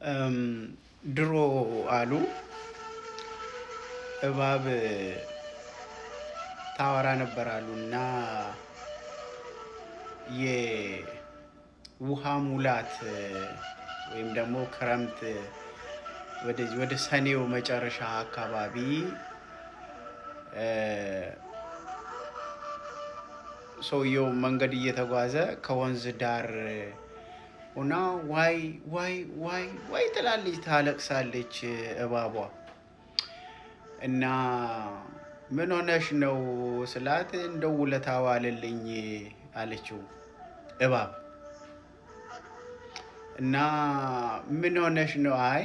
ድሮ አሉ እባብ ታወራ ነበር አሉ እና የውሃ ሙላት ወይም ደግሞ ክረምት ወደ ሰኔው መጨረሻ አካባቢ ሰውየው መንገድ እየተጓዘ ከወንዝ ዳር ሆና ዋይ ዋይ ዋይ ዋይ ትላለች፣ ታለቅሳለች እባቧ። እና ምን ሆነሽ ነው ስላት እንደው ውለታ ዋለልኝ አለችው እባብ። እና ምን ሆነሽ ነው? አይ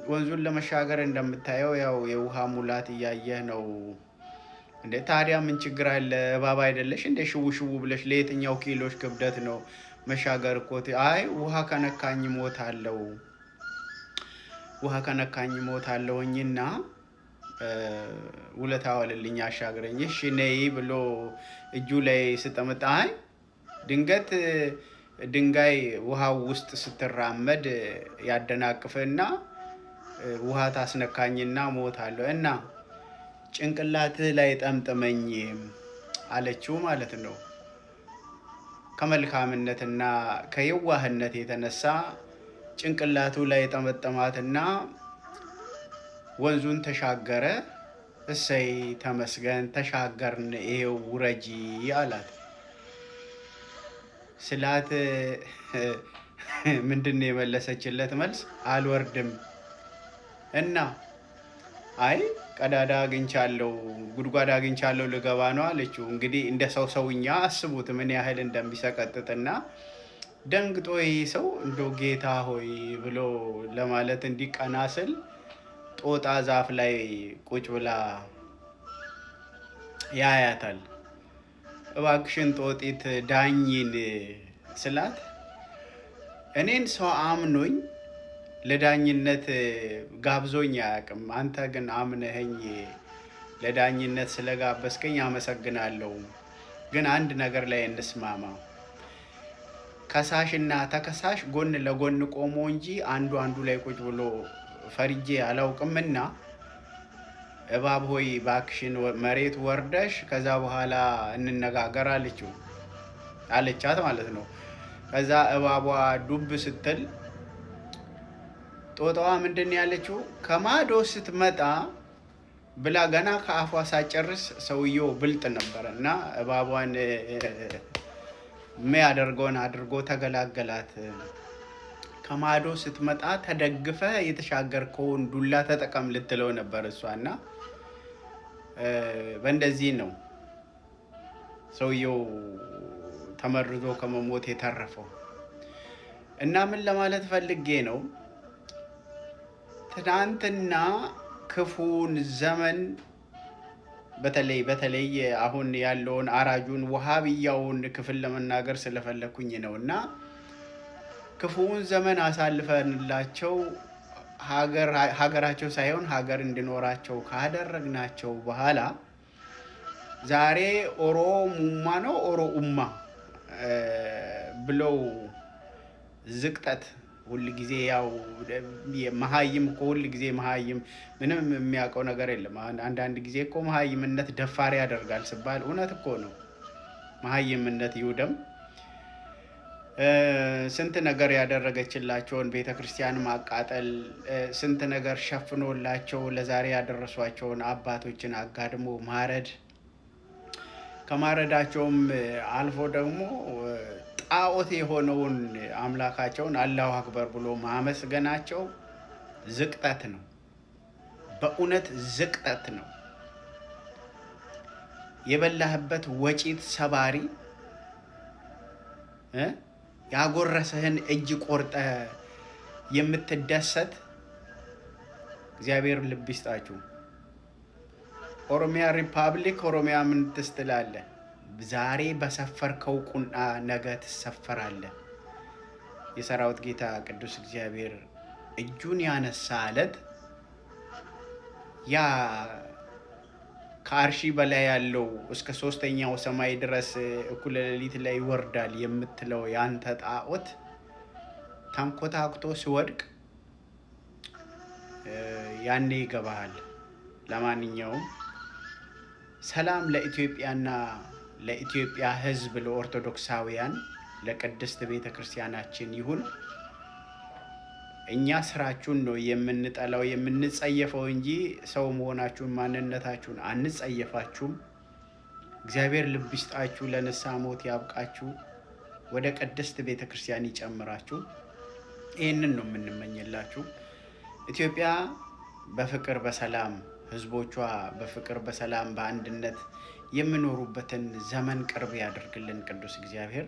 ወንዙን ለመሻገር እንደምታየው ያው የውሃ ሙላት እያየህ ነው እንዴ? ታዲያ ምን ችግር አለ? እባብ አይደለሽ እንደ ሽው ሽው ብለሽ ለየትኛው ኪሎሽ ክብደት ነው መሻገር እኮ። አይ ውሃ ከነካኝ ሞታለሁ፣ ውሃ ከነካኝ ሞታለሁኝና ውለታ ዋለልኝ አሻግረኝ፣ እሺ ነይ ብሎ እጁ ላይ ስጠመጣ፣ አይ ድንገት ድንጋይ ውሃው ውስጥ ስትራመድ ያደናቅፍና ውሃ ታስነካኝና ሞታለሁ እና ጭንቅላትህ ላይ ጠምጥመኝ አለችው ማለት ነው። ከመልካምነትና ከየዋህነት የተነሳ ጭንቅላቱ ላይ ጠመጠማትና ወንዙን ተሻገረ። እሰይ ተመስገን ተሻገርን፣ ይሄው ውረጂ አላት። ስላት ምንድን ነው የመለሰችለት መልስ? አልወርድም እና አይ ቀዳዳ አግኝቻለሁ፣ ጉድጓድ አግኝቻለሁ ልገባ ነው አለችው። እንግዲህ እንደ ሰውኛ አስቡት ምን ያህል እንደሚሰቀጥጥና ደንግጦ ይህ ሰው እንደው ጌታ ሆይ ብሎ ለማለት እንዲቀና ስል ጦጣ ዛፍ ላይ ቁጭ ብላ ያያታል። እባክሽን ጦጢት ዳኝን ስላት እኔን ሰው አምኖኝ ለዳኝነት ጋብዞኝ አያውቅም። አንተ ግን አምነኸኝ ለዳኝነት ስለጋበዝከኝ አመሰግናለሁ። ግን አንድ ነገር ላይ እንስማማ። ከሳሽና ተከሳሽ ጎን ለጎን ቆሞ እንጂ አንዱ ላይ ቁጭ ብሎ ፈርጄ አላውቅምና እባብ ሆይ ባክሽን መሬት ወርደሽ ከዛ በኋላ እንነጋገር አለቻት ማለት ነው። ከዛ እባቧ ዱብ ስትል ጦጣዋ ምንድን ያለችው? ከማዶ ስትመጣ ብላ ገና ከአፏ ሳጨርስ ሰውየው ብልጥ ነበረ እና እባቧን የሚያደርገውን አድርጎ ተገላገላት። ከማዶ ስትመጣ ተደግፈ የተሻገርከውን ዱላ ተጠቀም ልትለው ነበር እሷና በእንደዚህ ነው ሰውየው ተመርዞ ከመሞት የተረፈው። እና ምን ለማለት ፈልጌ ነው፣ ትናንትና ክፉን ዘመን በተለይ አሁን ያለውን አራጁን ወሃብያውን ክፍል ለመናገር ስለፈለኩኝ ነው። እና ክፉን ዘመን አሳልፈንላቸው ሀገራቸው ሳይሆን ሀገር እንዲኖራቸው ካደረግናቸው በኋላ ዛሬ ኦሮሙማ ነው ኦሮኡማ ብለው ዝቅጠት ሁል ጊዜ ያው መሀይም እኮ ሁል ጊዜ መሀይም ምንም የሚያውቀው ነገር የለም። አንዳንድ ጊዜ እኮ መሀይምነት ደፋሪ ያደርጋል ሲባል እውነት እኮ ነው። መሀይምነት ይውደም። ስንት ነገር ያደረገችላቸውን ቤተክርስቲያን ማቃጠል፣ ስንት ነገር ሸፍኖላቸው ለዛሬ ያደረሷቸውን አባቶችን አጋድሞ ማረድ፣ ከማረዳቸውም አልፎ ደግሞ ጣዖት የሆነውን አምላካቸውን አላሁ አክበር ብሎ ማመስገናቸው ዝቅጠት ነው። በእውነት ዝቅጠት ነው። የበላህበት ወጪት ሰባሪ ያጎረሰህን እጅ ቆርጠ የምትደሰት እግዚአብሔር ልብ ይስጣችሁ። ኦሮሚያ ሪፐብሊክ ኦሮሚያ ምን ትስትላለህ? ዛሬ በሰፈርከው ቁና ነገ ትሰፈራለህ። የሰራዊት ጌታ ቅዱስ እግዚአብሔር እጁን ያነሳ ዕለት ያ ከአርሺ በላይ ያለው እስከ ሶስተኛው ሰማይ ድረስ እኩለ ሌሊት ላይ ይወርዳል የምትለው ያንተ ጣዖት ተንኮታኩቶ ሲወድቅ ያኔ ይገባሃል። ለማንኛውም ሰላም ለኢትዮጵያና ለኢትዮጵያ ሕዝብ ለኦርቶዶክሳውያን ለቅድስት ቤተክርስቲያናችን ይሁን። እኛ ስራችሁን ነው የምንጠላው የምንጸየፈው እንጂ ሰው መሆናችሁን ማንነታችሁን አንጸየፋችሁም። እግዚአብሔር ልብ ይስጣችሁ፣ ለንስሐ ሞት ያብቃችሁ፣ ወደ ቅድስት ቤተክርስቲያን ይጨምራችሁ። ይህንን ነው የምንመኝላችሁ። ኢትዮጵያ በፍቅር በሰላም ህዝቦቿ በፍቅር በሰላም በአንድነት የሚኖሩበትን ዘመን ቅርብ ያደርግልን ቅዱስ እግዚአብሔር።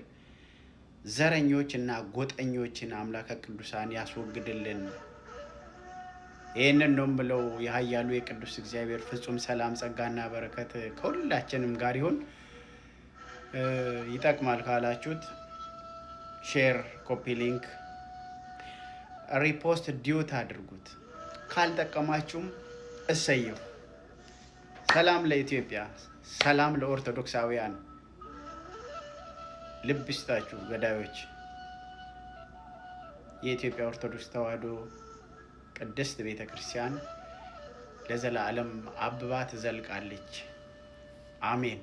ዘረኞች እና ጎጠኞችን አምላከ ቅዱሳን ያስወግድልን። ይህንን ነው ብለው የኃያሉ የቅዱስ እግዚአብሔር ፍጹም ሰላም ጸጋና በረከት ከሁላችንም ጋር ይሁን። ይጠቅማል ካላችሁት ሼር፣ ኮፒ ሊንክ፣ ሪፖስት፣ ዲዩት አድርጉት። ካልጠቀማችሁም እሰየው። ሰላም ለኢትዮጵያ፣ ሰላም ለኦርቶዶክሳውያን። ልብ ይስጣችሁ ገዳዮች። የኢትዮጵያ ኦርቶዶክስ ተዋሕዶ ቅድስት ቤተክርስቲያን ለዘላለም አብባ ትዘልቃለች። አሜን።